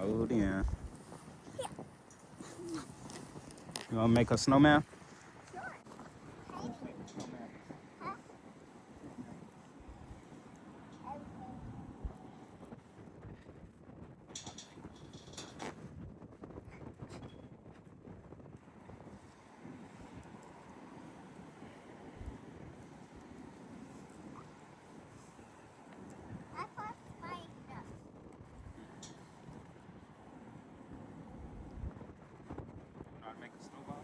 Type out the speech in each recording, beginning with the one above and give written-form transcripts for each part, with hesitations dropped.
snowed in. You wanna make a snowman? Make a snowball?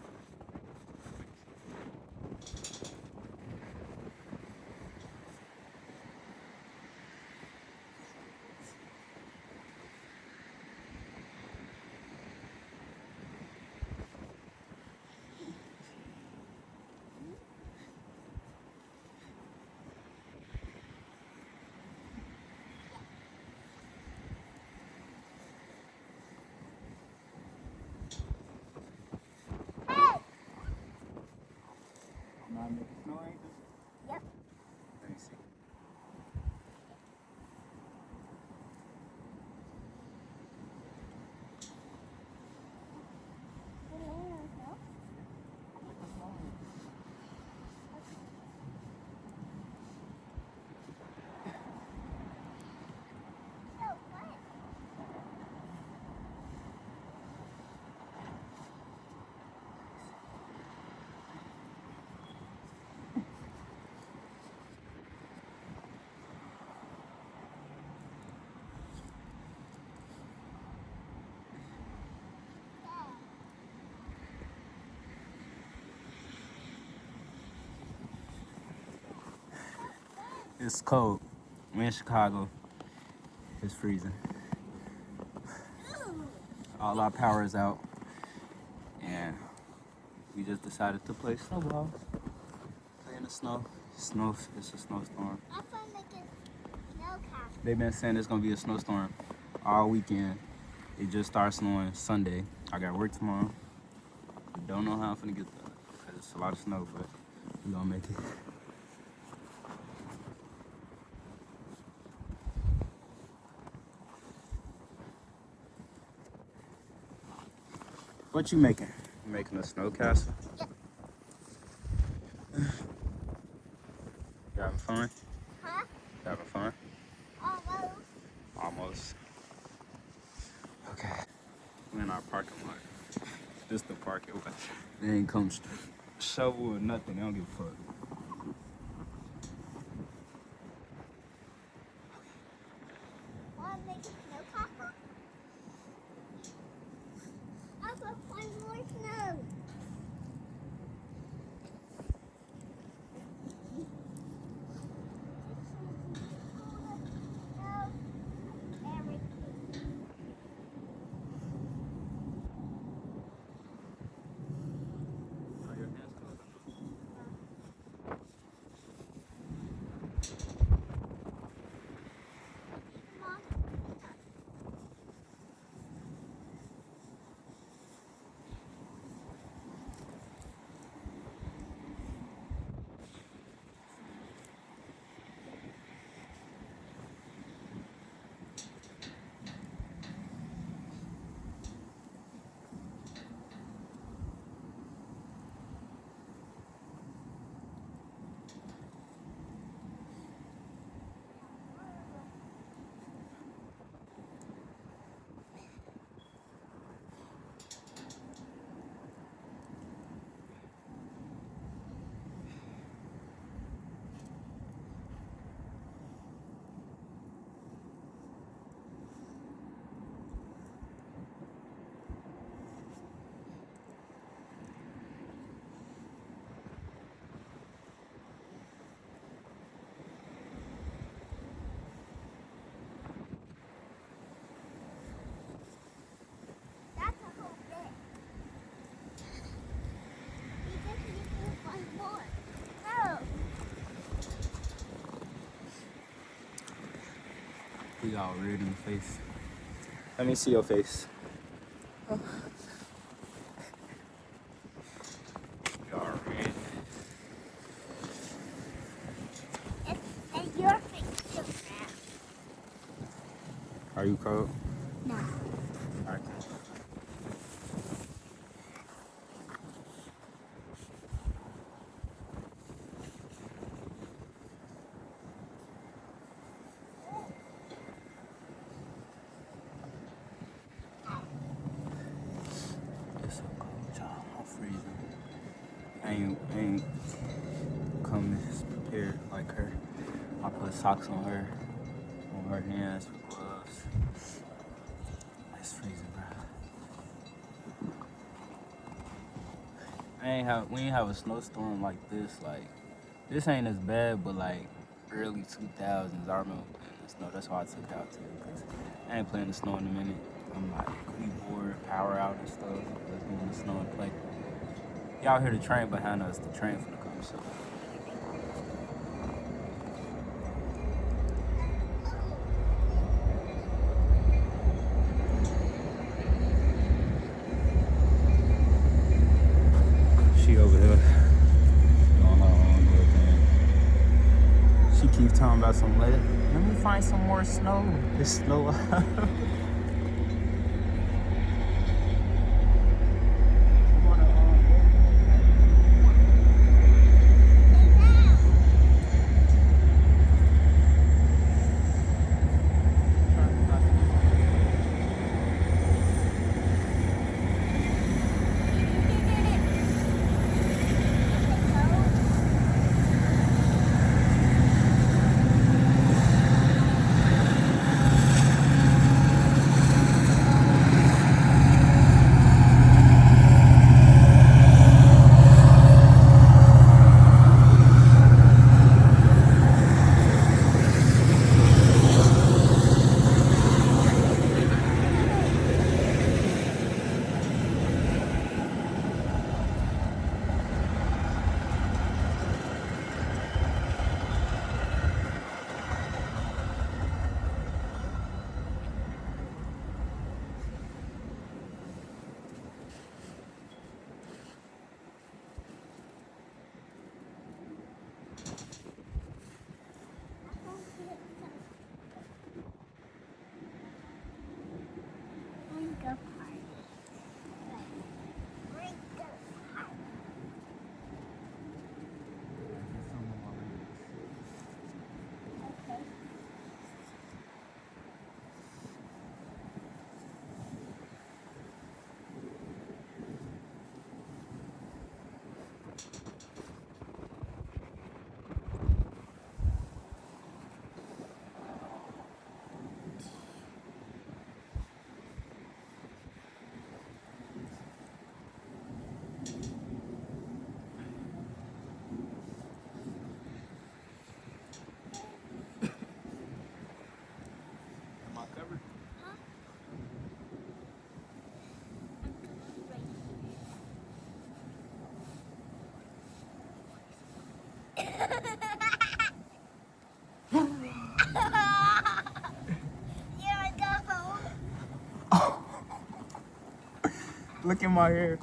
Not make a snow angel? Yep. Let me see. It's cold. We're in Chicago. It's freezing. All our power is out. And we just decided to play snowballs. Play in the snow. It's a snowstorm. They've been saying it's gonna be a snowstorm all weekend. It just starts snowing Sunday. I got work tomorrow. Don't know how I'm gonna get there because it's a lot of snow, but we're gonna make it. What you making? You making a snow castle? Yep. You having fun? Huh? You having fun? Almost. Almost. Okay. We're in our parking lot. This the parking lot. They ain't come shovel or nothing. They don't give a fuck. Want to make a snow castle? I'll put one more snow. That's a whole bit. You just need to do one more. No. We all red in the face. Let me see your face. You all red. And your face too now. Are you cold? No. I ain't come as prepared like her. I put socks on her hands with gloves. It's freezing, bro. We ain't have a snowstorm like this. Like this ain't as bad, but like early 2000s, I remember playing the snow. That's why I took out too, because I ain't playing the snow in a minute. I'm like pretty bored, power out and stuff. Let's go in the snow and play. Y'all hear the train behind us? The train finna come soon. She over there doing her own little thing. She keeps talking about some later. Let me find some more snow. It's snow out. Am I covered? Look at my hair.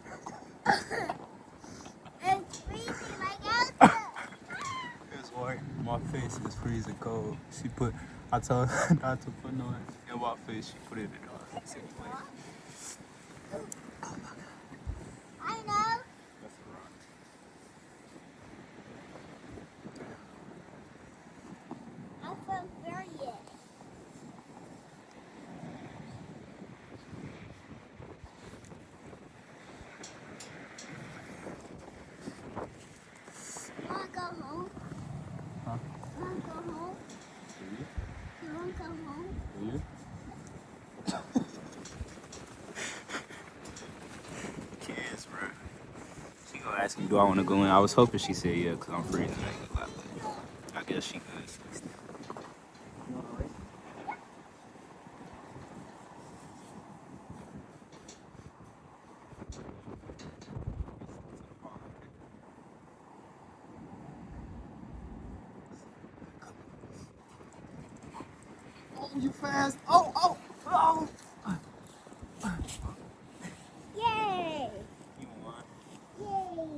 It's freezing like outside. It's white. My face is freezing cold. I told her not to put no in my face. She put it in her face anyway. I know. That's a rock. I'm from Virginia. Wanna go home? Huh? Wanna go home? You wanna go home? Really? Kids, bro. She gonna ask me, do I want to go in? I was hoping she said yeah, because I'm freezing. I guess she could. Oh, you fast. Oh. Yay! You won. Yay!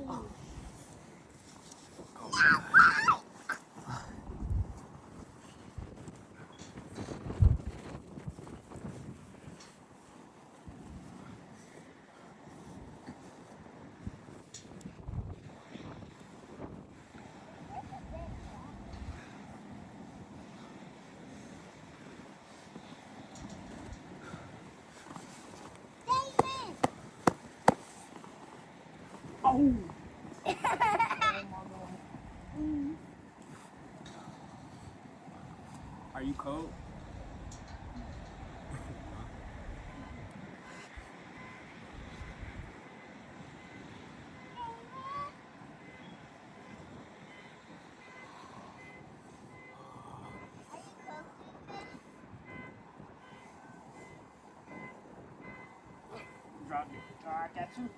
Oh. cold? Drop it. I got you.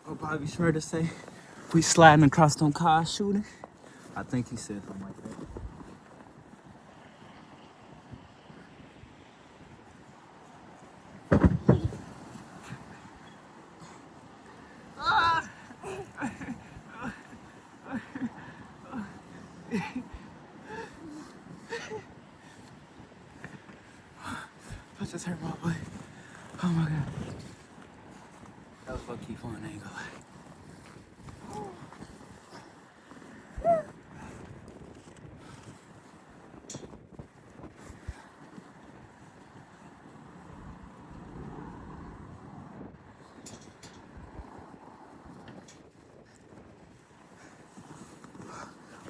Oh, Bobby sure to say we sliding across them cars shooting. I think he said something like that. I just hurt my butt. Oh my god. That was low-key fun, I ain't gonna lie.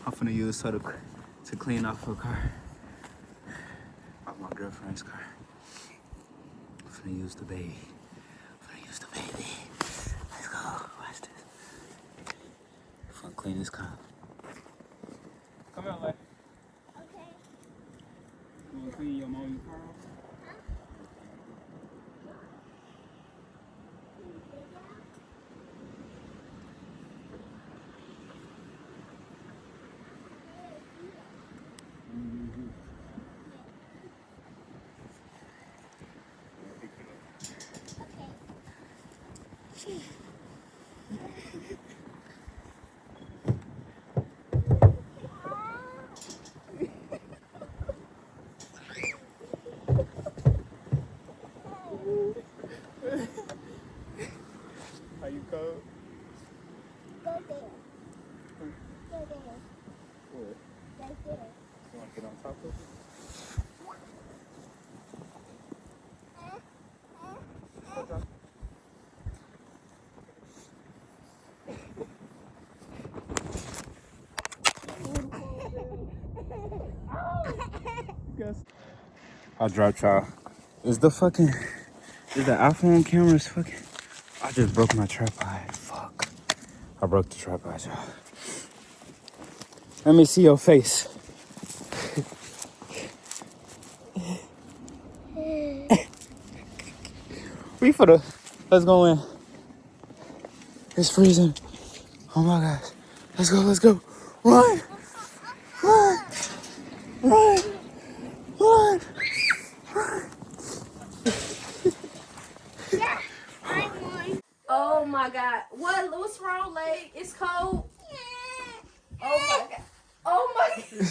I'm finna use her to clean off her car. Off my girlfriend's car. I'm finna use the baby. Let's go. Watch this. I'm finna clean this car. Come here, Lex. Okay. You wanna clean your mom's car off? Are you cold? Go there. Go there. Where? Right there. You wanna get on top of it? Yes. I dropped y'all. Is the iPhone camera's fucking... I just broke my tripod. Fuck. I broke the tripod, y'all. Let me see your face. Let's go in. It's freezing. Oh my gosh. Let's go. Run! Run! Run! Run! Oh my god. What's wrong, leg? It's cold. Oh my god. Oh my god.